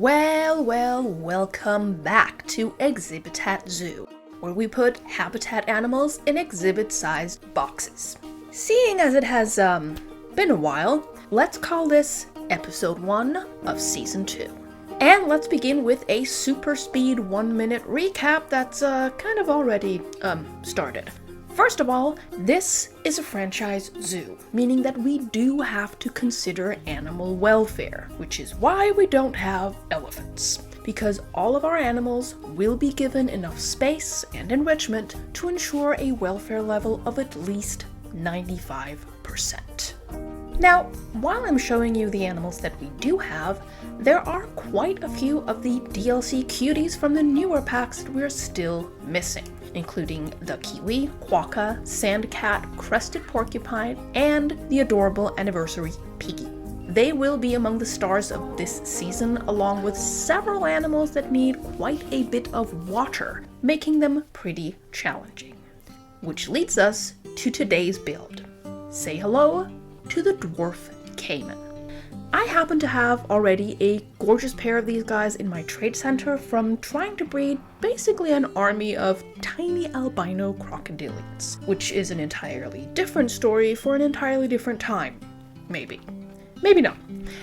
Welcome back to Exhibitat Zoo, where we put habitat animals in exhibit-sized boxes. Seeing as it has been a while, let's call this Episode 1 of Season 2. And let's begin with a super speed 1-minute recap that's kind of already started. First of all, this is a franchise zoo, meaning that we do have to consider animal welfare, which is why we don't have elephants. Because all of our animals will be given enough space and enrichment to ensure a welfare level of at least 95%. Now, while I'm showing you the animals that we do have, there are quite a few of the DLC cuties from the newer packs that we're still missing, including the kiwi, quokka, sand cat, crested porcupine, and the adorable anniversary piggy. They will be among the stars of this season, along with several animals that need quite a bit of water, making them pretty challenging. Which leads us to today's build. Say hello to the Dwarf Caiman. I happen to have already a gorgeous pair of these guys in my trade center from trying to breed basically an army of tiny albino crocodilians, which is an entirely different story for an entirely different time. Maybe not.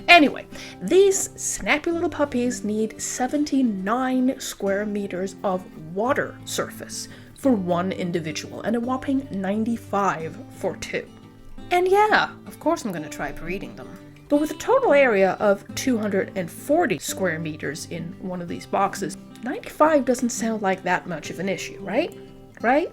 Anyway, these snappy little puppies need 79 square meters of water surface for one individual and a whopping 95 for two. And yeah, of course I'm going to try breeding them. But with a total area of 240 square meters in one of these boxes, 95 doesn't sound like that much of an issue, right? Right?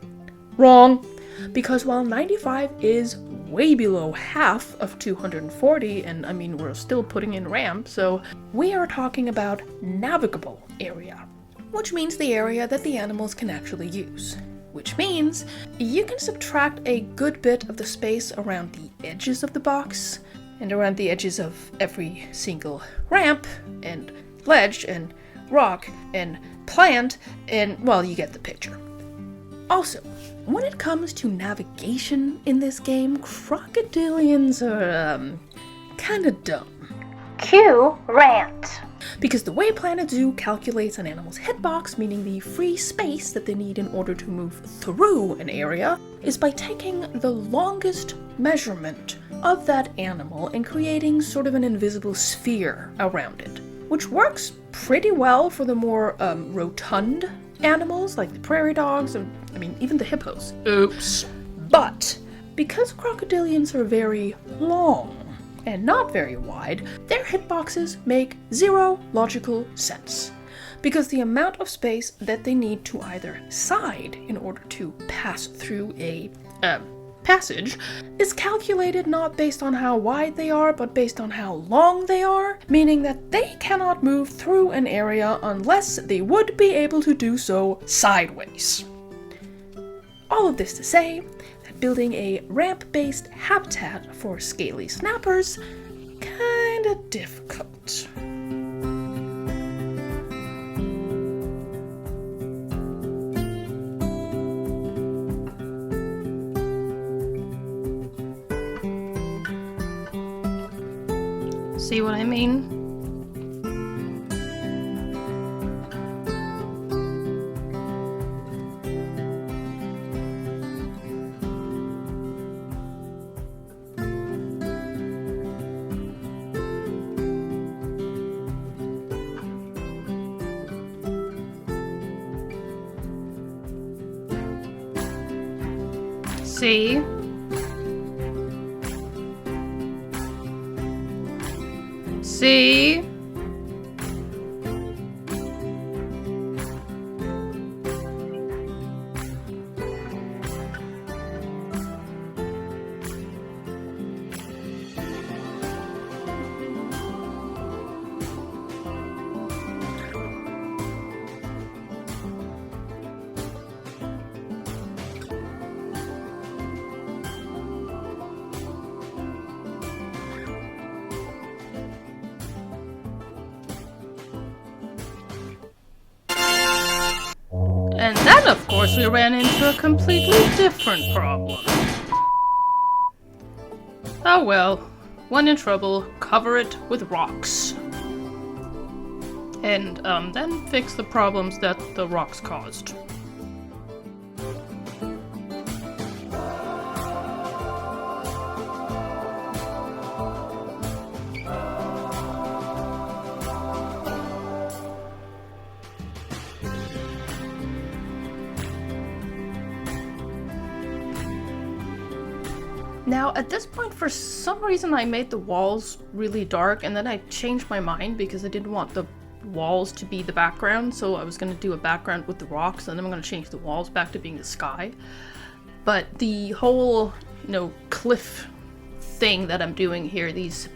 Wrong. Because while 95 is way below half of 240, and I mean, we're still putting in ramp, so we are talking about navigable area, which means the area that the animals can actually use. Which means you can subtract a good bit of the space around the edges of the box, and around the edges of every single ramp, and ledge, and rock, and plant, and, well, you get the picture. Also, when it comes to navigation in this game, crocodilians are, kinda dumb. Cue rant. Because the way Planet Zoo calculates an animal's hitbox, meaning the free space that they need in order to move through an area, is by taking the longest measurement of that animal and creating sort of an invisible sphere around it, which works pretty well for the more rotund animals like the prairie dogs and, I mean, even the hippos. Oops. But because crocodilians are very long and not very wide, their hitboxes make zero logical sense. Because the amount of space that they need to either side in order to pass through a passage is calculated not based on how wide they are, but based on how long they are, meaning that they cannot move through an area unless they would be able to do so sideways. All of this to say that building a ramp-based habitat for scaly snappers kinda difficult. See what I mean? See? See? And then, of course, we ran into a completely different problem. Oh well, when in trouble, cover it with rocks. and then fix the problems that the rocks caused. Now, at this point, for some reason, I made the walls really dark, and then I changed my mind because I didn't want the walls to be the background, so I was going to do a background with the rocks, and then I'm going to change the walls back to being the sky. But the whole, cliff thing that I'm doing here, these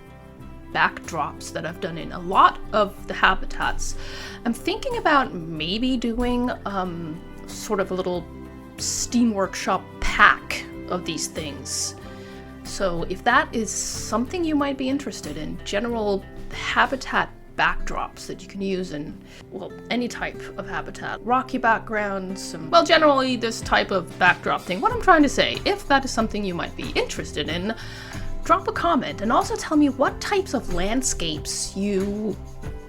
backdrops that I've done in a lot of the habitats, I'm thinking about maybe doing sort of a little Steam Workshop pack of these things. So if that is something you might be interested in, general habitat backdrops that you can use in, well, any type of habitat, rocky backgrounds, well, generally this type of backdrop thing. What I'm trying to say, if that is something you might be interested in, drop a comment and also tell me what types of landscapes you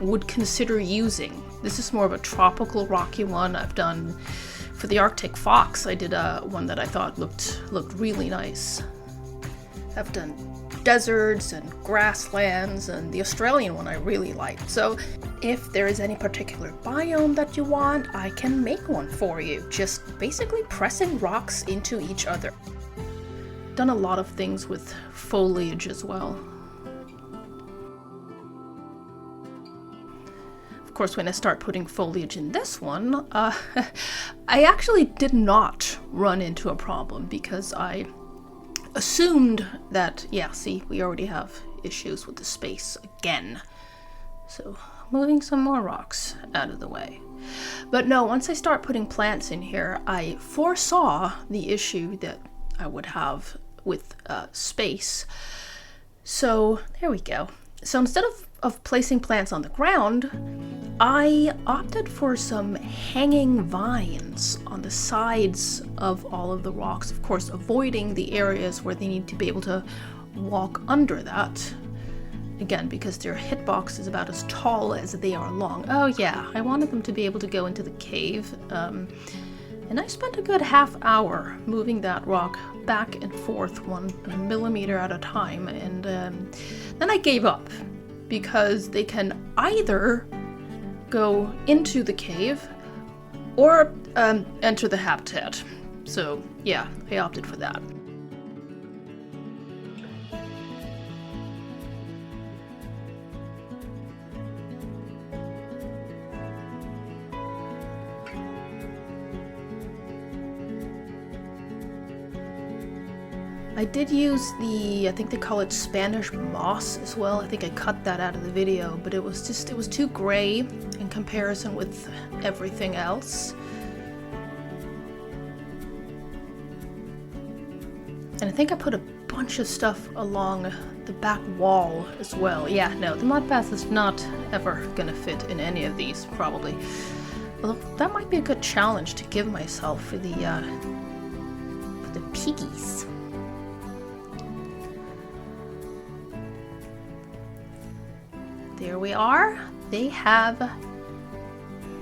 would consider using. This is more of a tropical rocky one. I've done, for the Arctic fox, I did one that I thought looked really nice. I've done deserts and grasslands, and the Australian one I really liked. So if there is any particular biome that you want, I can make one for you. Just basically pressing rocks into each other. Done a lot of things with foliage as well. Of course, when I start putting foliage in this one, I actually did not run into a problem because I assumed that, yeah, see, we already have issues with the space again. So, moving some more rocks out of the way. But no, once I start putting plants in here, I foresaw the issue that I would have with space. So, there we go. So instead of placing plants on the ground, I opted for some hanging vines on the sides of all of the rocks, of course avoiding the areas where they need to be able to walk under that. Again, because their hitbox is about as tall as they are long. Oh yeah, I wanted them to be able to go into the cave. And I spent a good half hour moving that rock back and forth 1 millimeter at a time, and then I gave up because they can either go into the cave or enter the habitat. So yeah, I opted for that. I did use I think they call it Spanish moss as well. I think I cut that out of the video, but it was too gray in comparison with everything else. And I think I put a bunch of stuff along the back wall as well. Yeah, no, the mud path is not ever gonna fit in any of these, probably. Although that might be a good challenge to give myself for the piggies. There we are. They have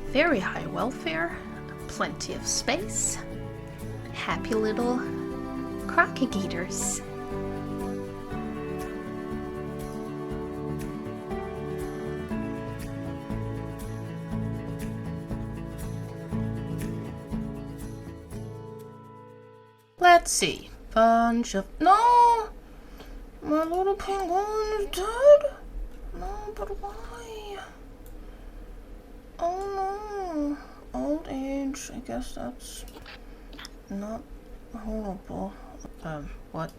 very high welfare, plenty of space, happy little crocodilators. Let's see. No! My little penguin is dead? No, but why? Oh no. Old age. I guess that's not horrible. What?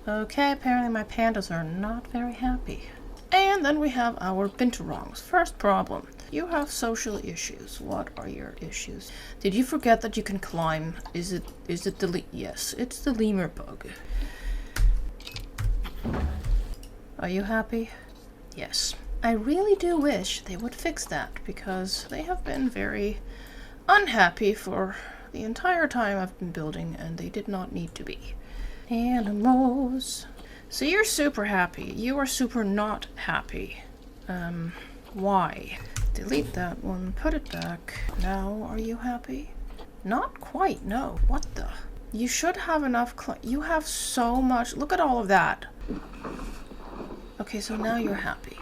Okay, apparently my pandas are not very happy. And then we have our binturongs. First problem. You have social issues. What are your issues? Did you forget that you can climb? Is it yes, it's the lemur bug. Are you happy? Yes. I really do wish they would fix that, because they have been very unhappy for the entire time I've been building, and they did not need to be. Animals. So you're super happy. You are super not happy. Why? Delete that one, put it back. Now, are you happy? Not quite, no. What the? You should have enough you have so much. Look at all of that. Okay, so now you're happy.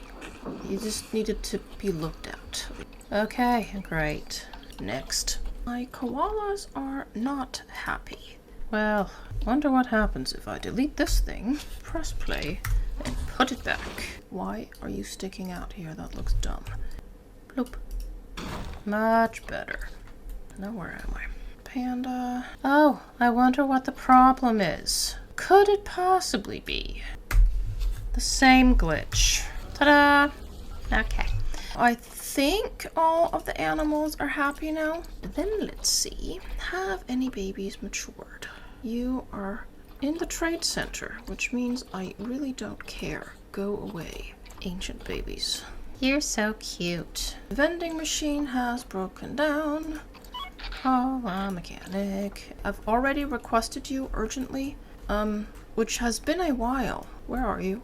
You just needed to be looked at. Okay, great. Next. My koalas are not happy. Well, wonder what happens if I delete this thing, press play, and put it back. Why are you sticking out here? That looks dumb. Bloop. Much better. Now where am I? Panda. Oh, I wonder what the problem is. Could it possibly be the same glitch? Ta-da! Okay. I think all of the animals are happy now. Then let's see. Have any babies matured? You are in the trade center, which means I really don't care. Go away, ancient babies. You're so cute. The vending machine has broken down. Call a mechanic. I've already requested you urgently, which has been a while. Where are you?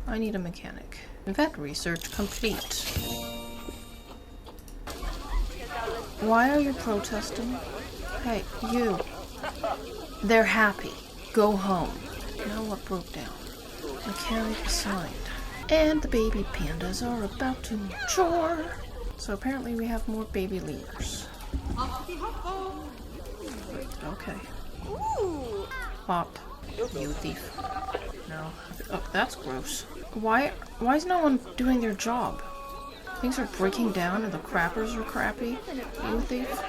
I need a mechanic. Vet research complete. Why are you protesting? Hey, you. They're happy. Go home. Now what broke down? Mechanic assigned. And the baby pandas are about to mature. So apparently we have more baby lemurs. Okay. Hop. You thief. No. Oh, that's gross. Why is no one doing their job? Things are breaking down and the crappers are crappy. Are you a thief?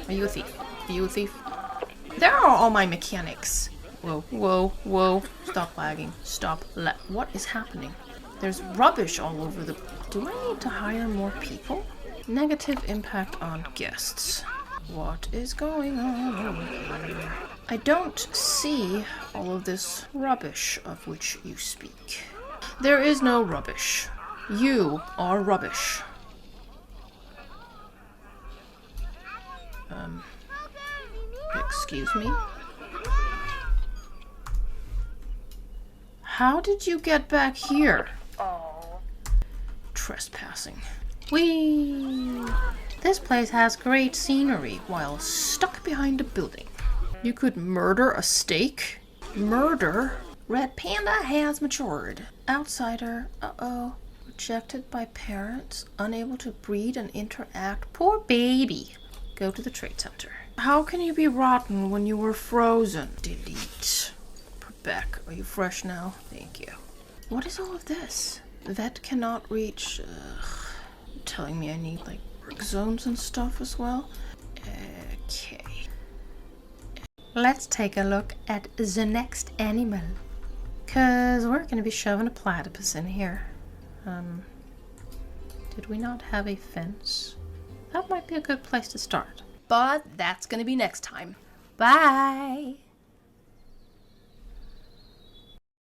Are you a thief? Are you a thief? There are all my mechanics. Whoa, whoa, whoa. Stop lagging. Stop. What is happening? There's rubbish all over the... Do I need to hire more people? Negative impact on guests. What is going on over here? I don't see all of this rubbish of which you speak. There is no rubbish. You are rubbish. Excuse me? How did you get back here? Oh. Trespassing. Whee! This place has great scenery while stuck behind a building. You could murder a steak? Murder? Red panda has matured. Outsider. Uh-oh. Rejected by parents. Unable to breed and interact. Poor baby. Go to the trade center. How can you be rotten when you were frozen? Delete. Put back. Are you fresh now? Thank you. What is all of this? Vet cannot reach... telling me I need like work zones and stuff as well. Okay. Let's take a look at the next animal. Cause we're gonna be shoving a platypus in here. Did we not have a fence? That might be a good place to start. But that's gonna be next time. Bye!